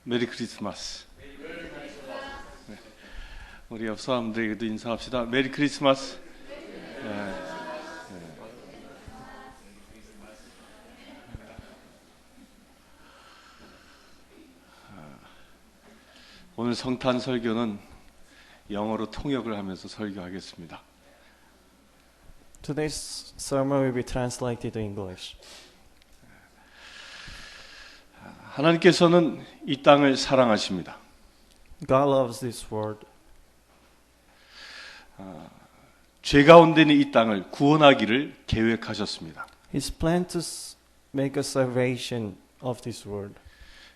메리 크리스마스. 네. 우리 옆 사람들에게도 인사합시다. 메리 크리스마스. 네. 오늘 성탄 설교는 영어로 통역을 하면서 설교하겠습니다. Today's sermon will be translated to English. 하나님께서는 이 땅을 사랑하십니다. God loves this world. 죄 가운데 있는 이 땅을 구원하기를 계획하셨습니다. His plan to make a salvation of this world.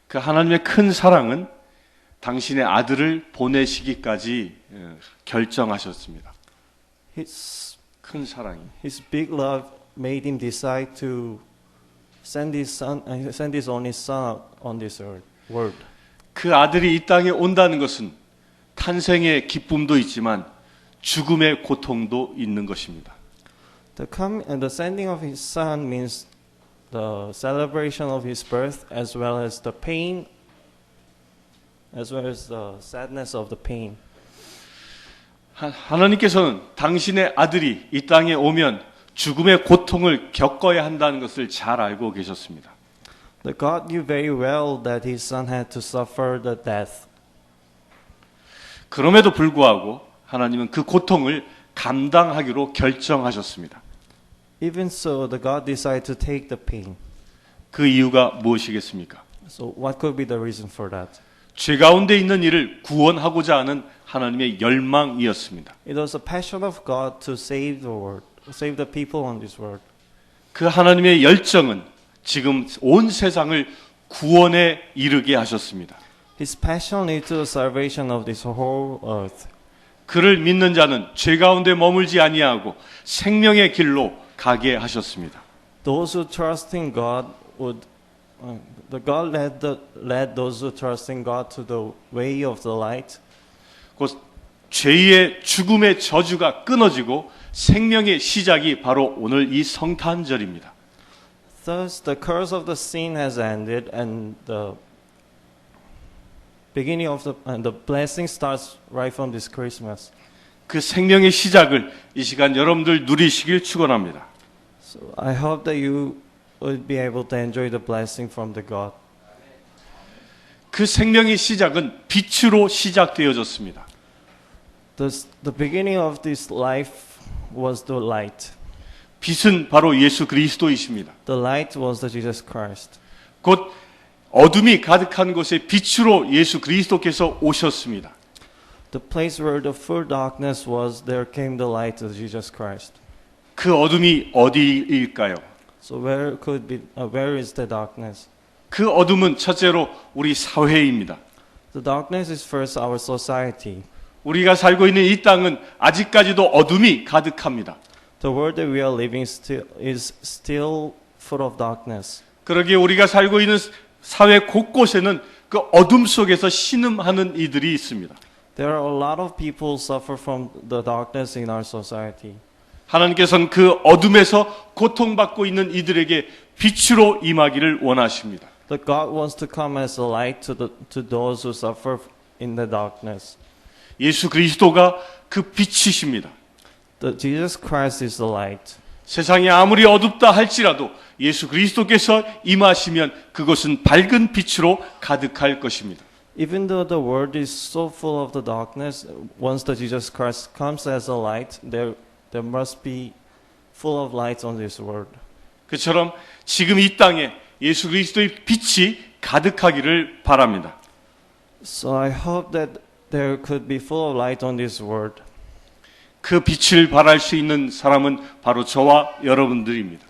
그 하나님의 큰 사랑은 당신의 아들을 보내시기까지 결정하셨습니다. 큰 사랑이. His big love made him decide to send his only son on this world. 그 아들이 이 땅에 온다는 것은 탄생의 기쁨도 있지만 죽음의 고통도 있는 것입니다. The sending of his son means the celebration of his birth as well as the pain, as well as the sadness of the pain. 하나님께서는 당신의 아들이 이 땅에 오면 죽음의 고통을 겪어야 한다는 것을 잘 알고 계셨습니다. The God knew very well that his son had to suffer the death. 그럼에도 불구하고 하나님은 그 고통을 감당하기로 결정하셨습니다. Even so, the God decided to take the pain. 그 이유가 무엇이겠습니까? So what could be the reason for that? 죄 가운데 있는 이를 구원하고자 하는 하나님의 열망이었습니다. It was a passion of God to save the world, save the people on this world. 그 하나님의 열정은 지금 온 세상을 구원에 이르게 하셨습니다. His passion leads to the salvation of this whole earth. 그를 믿는 자는 죄 가운데 머물지 아니하고 생명의 길로 가게 하셨습니다. Those who trust in God the God led those who trust in God to the way of the light. 곧 죄의 죽음의 저주가 끊어지고 생명의 시작이 바로 오늘 이 성탄절입니다. Thus, the curse of the sin has ended, and the beginning of the blessing starts right from this Christmas. 그 생명의 시작을 이 시간 여러분들 누리시길 축원합니다. So I hope that you will be able to enjoy the blessing from the God. 그 생명의 시작은 빛으로 시작되어졌습니다. The beginning of this life was the light. 빛은 바로 예수 그리스도이십니다. The light was the Jesus Christ. 곧 어둠이 가득한 곳에 빛으로 예수 그리스도께서 오셨습니다. The place where the full darkness was, there came the light of Jesus Christ. 그 어둠이 어디일까요? So where is the darkness? 그 어둠은 첫째로 우리 사회입니다. The darkness is first our society. 우리가 살고 있는 이 땅은 아직까지도 어둠이 가득합니다. The world that we are living is still full of darkness. 그러기에 우리가 살고 있는 사회 곳곳에는 그 어둠 속에서 신음하는 이들이 있습니다. There are a lot of people suffer from the darkness in our society. 하나님께서는 그 어둠에서 고통받고 있는 이들에게 빛으로 임하기를 원하십니다. That God wants to come as a light to those who suffer in the darkness. 예수 그리스도가 그 빛이십니다. Jesus Christ is the light. 세상이 아무리 어둡다 할지라도 예수 그리스도께서 임하시면 그것은 밝은 빛으로 가득할 것입니다. Even though the world is so full of the darkness, once the Jesus Christ comes as a light, there must be full of light on this world. 그처럼 지금 이 땅에 예수 그리스도의 빛이 가득하기를 바랍니다. So I hope that there could be full of light on this world. 그 빛을 발할 수 있는 사람은 바로 저와 여러분들입니다.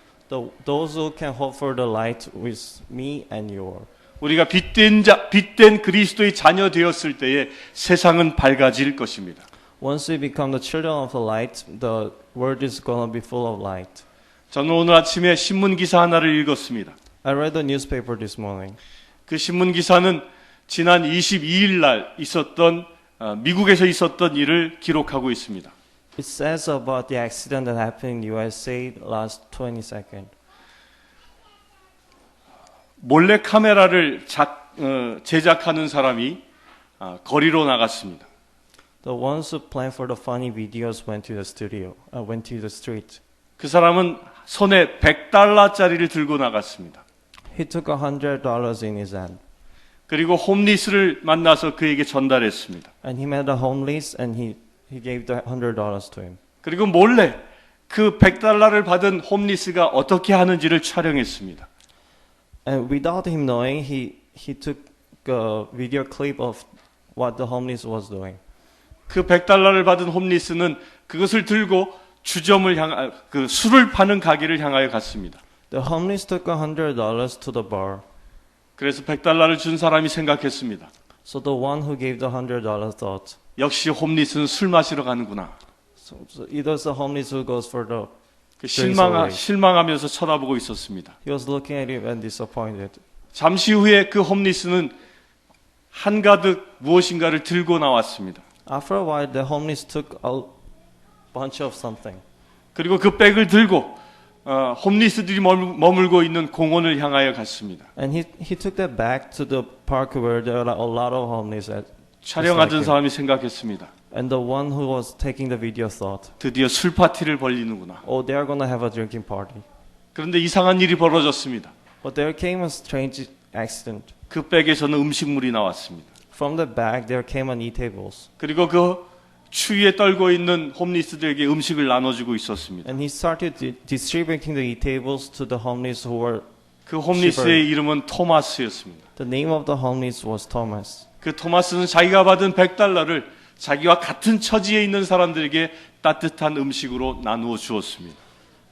Those who can hope for the light with me and you. 우리가 빛된 그리스도의 자녀 되었을 때에 세상은 밝아질 것입니다. Once we become the children of the light, the world is going to be full of light. 저는 오늘 아침에 신문 기사 하나를 읽었습니다. I read the newspaper this morning. 그 신문 기사는 지난 22일 날 있었던 미국에서 있었던 일을 기록하고 있습니다. It says about the accident that happened in USA last 22nd. 몰래 카메라를 제작하는 사람이 거리로 나갔습니다. The ones who planned for the funny videos went to the studio, went to the street. 그 사람은 손에 $100짜리를 들고 나갔습니다. He took $100 in his hand, 그리고 홈리스를 만나서 그에게 전달했습니다. and he met a homeless, and he gave the $100 to him. 그리고 몰래 그 $100를 받은 홈리스가 어떻게 하는지를 촬영했습니다. And without him knowing, he took a video clip of what the homeless was doing. 그 $100를 받은 홈리스는 그것을 들고 주점을 그 술을 파는 가게를 향하여 갔습니다. The homeless took $100 to the bar. 그래서 $100를 준 사람이 생각했습니다. So the one who gave the $100 thought, 역시 홈리스는 술 마시러 가는구나. so either the homeless who goes for the 그 drinks away. 실망하면서 쳐다보고 있었습니다. He was looking at him and disappointed. 잠시 후에 그 홈리스는 한가득 무엇인가를 들고 나왔습니다. After a while, the homeless took a bunch of something. 그리고 그 백을 들고 홈리스들이 머물고 있는 공원을 향하여 갔습니다. And he took that back to the park where there are a lot of homeless at. 촬영하던 사람이 생각했습니다. And the one who was taking the video thought, 드디어 술 파티를 벌리는구나. oh, they are going to have a drinking party. 그런데 이상한 일이 벌어졌습니다. But there came a strange accident. 그 백에서는 음식물이 나왔습니다. From the bag, there came an e-tables. 그리고 그 추위에 떨고 있는 홈리스들에게 음식을 나눠주고 있었습니다. And he started distributing the e-tables to the homeless who were. 그 홈리스의 이름은 토마스였습니다. The name of the homeless was Thomas. 그 토마스는 자기가 받은 $100를 자기와 같은 처지에 있는 사람들에게 따뜻한 음식으로 나누어 주었습니다.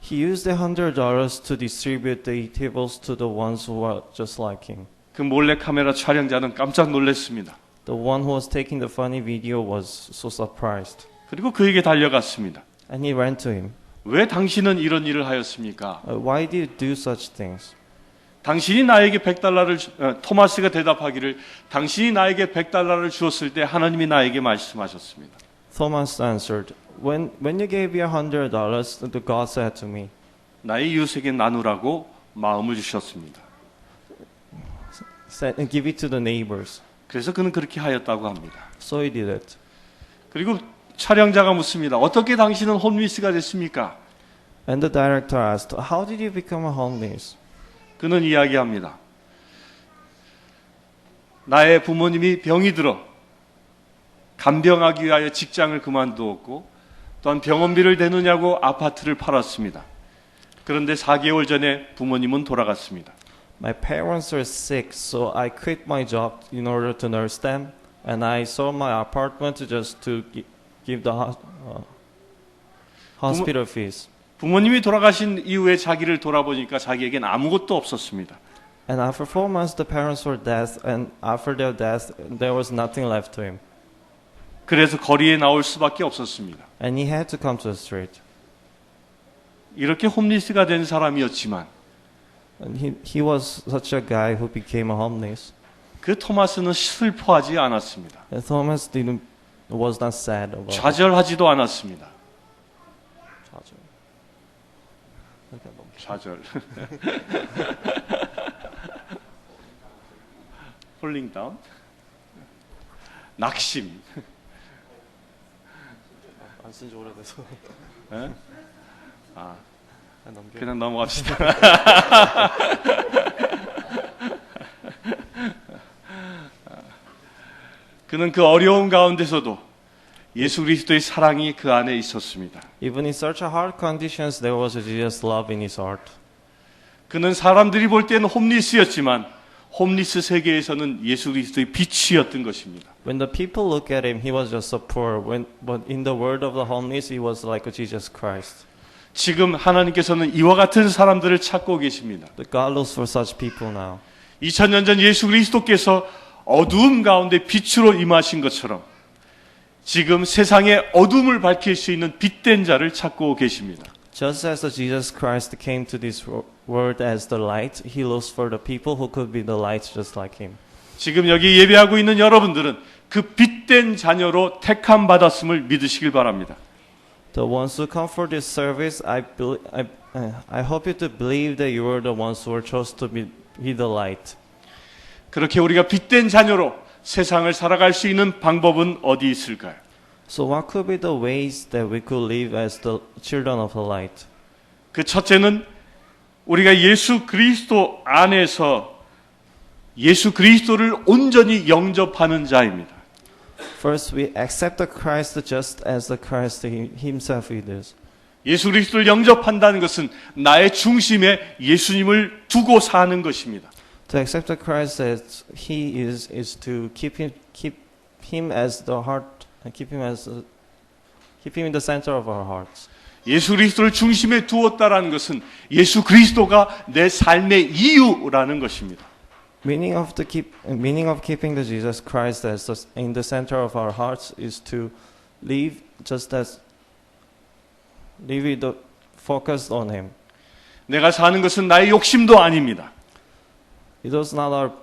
He used the $100 to distribute the e-tables to the ones who were just like him. 그 몰래 카메라 촬영자는 깜짝 놀랐습니다. The one who was taking the funny video was so surprised. 그리고 그에게 달려갔습니다. And he ran to him. 왜 당신은 이런 일을 하였습니까? Why did you do such things? 당신이 나에게 $100를 토마스가 대답하기를 당신이 나에게 $100를 주었을 때 하나님이 나에게 말씀하셨습니다. Thomas answered, When you gave me $100, the God said to me, 나의 이웃에게 나누라고 마음을 주셨습니다. Give it to the neighbors. 그래서 그는 그렇게 하였다고 합니다. So he did it. 그리고 촬영자가 묻습니다. 어떻게 당신은 홈리스가 됐습니까? And the director asked, How did you become a homeless? 그는 이야기합니다. 나의 부모님이 병이 들어 간병하기 위하여 직장을 그만두었고 또한 병원비를 대느냐고 아파트를 팔았습니다. 그런데 4개월 전에 부모님은 돌아갔습니다. My parents were sick, so I quit my job in order to nurse them, and I sold my apartment just to give the hospital fees. 부모님이 돌아가신 이후에 자기를 돌아보니까 자기에겐 아무것도 없었습니다. And after 4 months, the parents were dead, and after their death, there was nothing left to him. 그래서 거리에 나올 수밖에 없었습니다. And he had to come to the street. 이렇게 홈리스가 된 사람이었지만 And he was such a guy who became a homeless. 그 토마스는 슬퍼하지 않았습니다. And Thomas was not sad about it. 좌절하지도 않았습니다. 좌절. 홀링 다운. 낙심. 안 쓴 지 오래돼서. 네? 아, 넘겨. 그냥 넘어갑시다. 그는 그 어려운 가운데서도 예수 그리스도의 사랑이 그 안에 있었습니다. Even in such a hard conditions, there was a Jesus love in his heart. 그는 사람들이 볼 때는 홈리스였지만 홈리스 세계에서는 예수 그리스도의 빛이었던 것입니다. When the people look at him, he was just so poor. But in the world of the homeless, he was like a Jesus Christ. 지금 하나님께서는 이와 같은 사람들을 찾고 계십니다. The God looks for such people now. 2000년 전 예수 그리스도께서 어두움 가운데 빛으로 임하신 것처럼 지금 세상의 어둠을 밝힐 수 있는 빛된 자를 찾고 계십니다. Just as the Jesus Christ came to this world as the light, he looks for the people who could be the light just like him. 지금 여기 예배하고 있는 여러분들은 그 빛된 자녀로 택함 받았음을 믿으시길 바랍니다. The ones who come for this service, I hope you to believe that you are the ones who are chosen to be the light. 그렇게 우리가 빛된 자녀로 세상을 살아갈 수 있는 방법은 어디 있을까요? So what could be the ways that we could live as the children of the light? 그 첫째는 우리가 예수 그리스도 안에서 예수 그리스도를 온전히 영접하는 자입니다. First, we accept the Christ just as the Christ himself is. 예수 그리스도를 영접한다는 것은 나의 중심에 예수님을 두고 사는 것입니다. To accept the Christ as he is to keep him as the heart, keep him in the center of our hearts. 예수 그리스도를 중심에 두었다라는 것은 예수 그리스도가 내 삶의 이유라는 것입니다. Meaning of keeping the Jesus Christ in the center of our hearts is to live with the focus on Him. 내가 사는 것은 나의 욕심도 아닙니다. It is not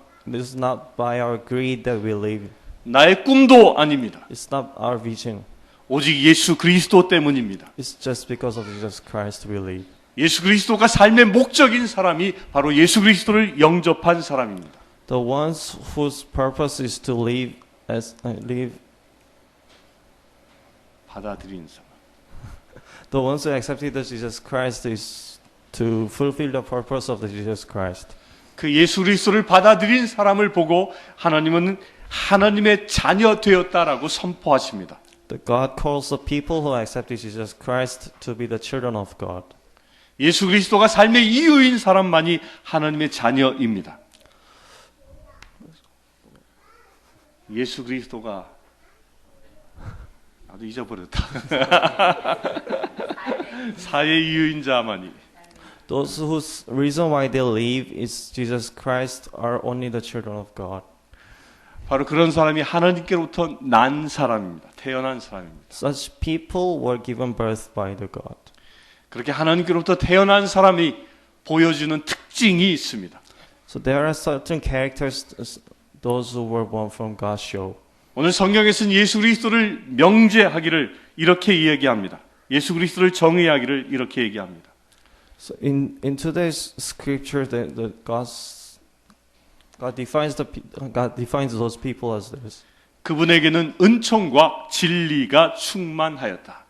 by our greed that we live. 나의 꿈도 아닙니다. It's not our vision. 오직 예수 그리스도 때문입니다. It's just because of Jesus Christ we live. 예수 그리스도가 삶의 목적인 사람이 바로 예수 그리스도를 영접한 사람입니다. The ones whose purpose is to live 받아들이는 사람. the ones who accepted the Jesus Christ is to fulfill the purpose of the Jesus Christ. 그 예수 그리스도를 받아들인 사람을 보고 하나님은 하나님의 자녀 되었다라고 선포하십니다. The God calls the people who accepted Jesus Christ to be the children of God. 예수 그리스도가 삶의 이유인 사람만이 하나님의 자녀입니다. 예수 그리스도가 나도 잊어버렸다. 사의 이유인 자만이. Those whose reason why they live is Jesus Christ are only the children of God. 바로 그런 사람이 하나님께로부터 난 사람입니다. 태어난 사람입니다. Such people were given birth by the God. 그렇게 하나님께로부터 태어난 사람이 보여주는 특징이 있습니다. So there are certain characters those who were born from God show. 오늘 성경에서는 예수 그리스도를 명제하기를 이렇게 이야기합니다. 예수 그리스도를 정의하기를 이렇게 얘기합니다. So in today's scripture, God defines those people as this. 그분에게는 은총과 진리가 충만하였다.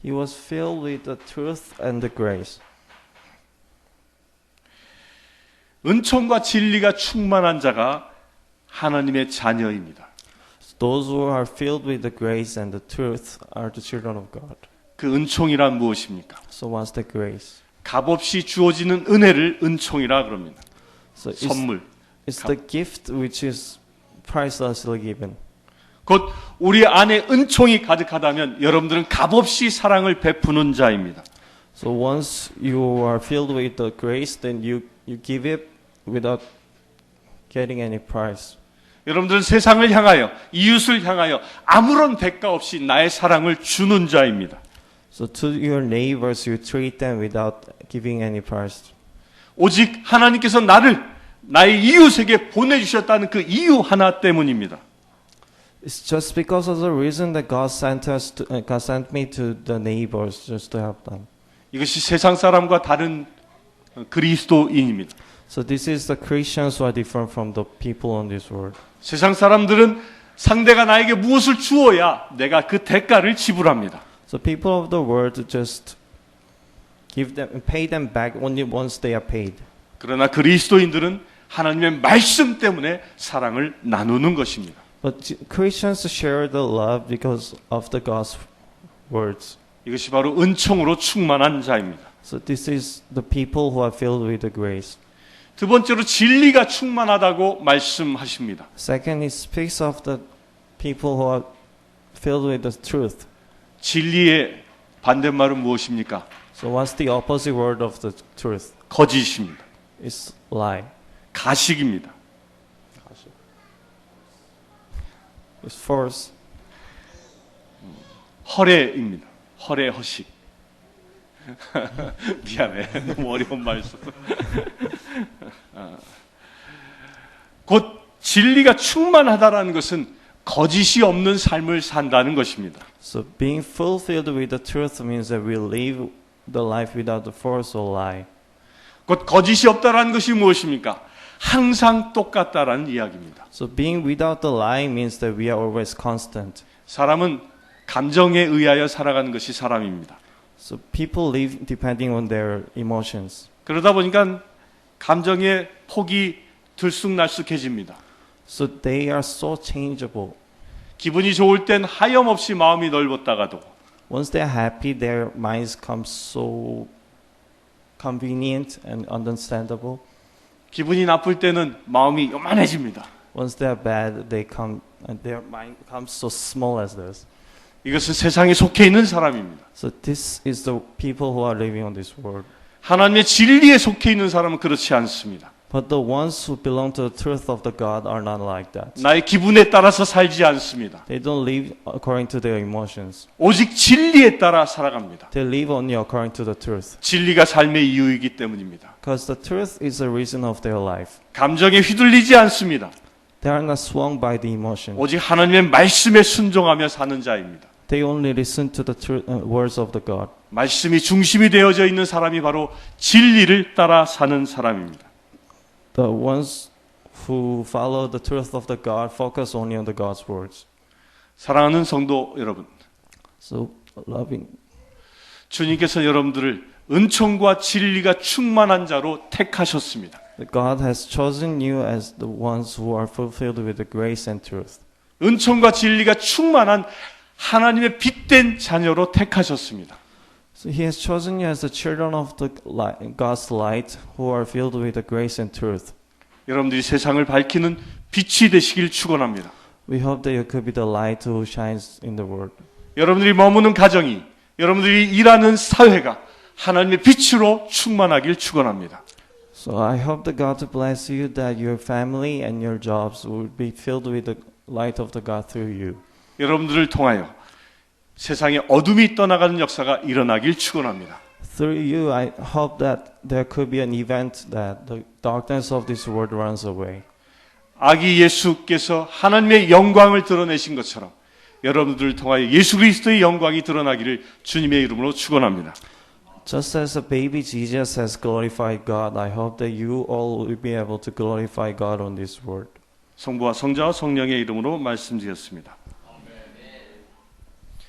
He was filled with the truth and the grace. 은총과 진리가 충만한 자가 하나님의 자녀입니다. Those who are filled with the grace and the truth are the children of God. 그 은총이란 무엇입니까? So what's the grace? 값없이 주어지는 은혜를 은총이라 그럽니다. So 선물. it's the gift which is pricelessly given. 곧 우리 안에 은총이 가득하다면 여러분들은 값없이 사랑을 베푸는 자입니다. So once you are filled with the grace, then you give it without getting any price. 여러분들은 세상을 향하여 이웃을 향하여 아무런 대가 없이 나의 사랑을 주는 자입니다. So to your neighbors, you treat them without giving any price. 오직 하나님께서 나를 나의 이웃에게 보내주셨다는 그 이유 하나 때문입니다. It's just because of the reason that God sent me to the neighbors just to help them. 이것이 세상 사람과 다른 그리스도인입니다. So this is the Christians who are different from the people on this world. 세상 사람들은 상대가 나에게 무엇을 주어야 내가 그 대가를 지불합니다. So people of the world just pay them back only once they are paid. 그러나 그리스도인들은 하나님의 말씀 때문에 사랑을 나누는 것입니다. But Christians share the love because of the God's words. 이것이 바로 은총으로 충만한 자입니다. So this is the people who are filled with the grace. 두 번째로 진리가 충만하다고 말씀하십니다. Second, it speaks of the people who are filled with the truth. 진리의 반대말은 무엇입니까? So what's the opposite word of the truth? 거짓입니다. It's lie. 가식입니다. It's false. 허례입니다. 허례 허식. 미안해. 너무 어려운 말 썼어. 곧 진리가 충만하다라는 것은 거짓이 없는 삶을 산다는 것입니다. So being fulfilled with the truth means that we live the life without the false or lie. 곧 거짓이 없다라는 것이 무엇입니까? 항상 똑같다라는 이야기입니다. So being without the lie means that we are always constant. 사람은 감정에 의하여 살아가는 것이 사람입니다. So people live depending on their emotions. 그러다 보니까 감정의 폭이 들쑥날쑥해집니다. So they are so changeable. 기분이 좋을 땐 하염없이 마음이 넓었다가도 Once they're happy, their minds come so convenient and understandable. 기분이 나쁠 때는 마음이 요만해집니다. Once they're bad, their mind becomes so small as this. 이것은 세상에 속해 있는 사람입니다. So this is the people who are living on this world. 하나님의 진리에 속해 있는 사람은 그렇지 않습니다. But the ones who belong to the truth of the God are not like that. 나의 기분에 따라서 살지 않습니다. They don't live according to their emotions. 오직 진리에 따라 살아갑니다. They live only according to the truth. 진리가 삶의 이유이기 때문입니다. Because the truth is the reason of their life. 감정에 휘둘리지 않습니다. They are not swung by the emotion. 오직 하나님의 말씀에 순종하며 사는 자입니다. They only listen to the words of the God. 말씀이 중심이 되어져 있는 사람이 바로 진리를 따라 사는 사람입니다. The ones who follow the truth of the God focus only on the God's words. 사랑하는 성도 여러분, So loving. 주님께서 여러분들을 은총과 진리가 충만한 자로 택하셨습니다. God has chosen you as the ones who are fulfilled with the grace and truth. 은총과 진리가 충만한 하나님의 빛된 자녀로 택하셨습니다. So He has chosen you as the children of the God's light who are filled with the grace and truth. 여러분들이 세상을 밝히는 빛이 되시길 축원합니다. We hope that you could be the light who shines in the world. 여러분들이 머무는 가정이, 여러분들이 일하는 사회가 하나님의 빛으로 충만하길 축원합니다. So I hope that God to bless you, that your family and your jobs will be filled with the light of the God through you. 여러분들을 통하여 세상에 어둠이 떠나가는 역사가 일어나길 축원합니다. Through you, I hope that there could be an event that the darkness of this world runs away. 아기 예수께서 하나님의 영광을 드러내신 것처럼 여러분들을 통하여 예수 그리스도의 영광이 드러나기를 주님의 이름으로 축원합니다. Just as the baby Jesus has glorified God, I hope that you all will be able to glorify God on this world. 성부와 성자와 성령의 이름으로 말씀드렸습니다.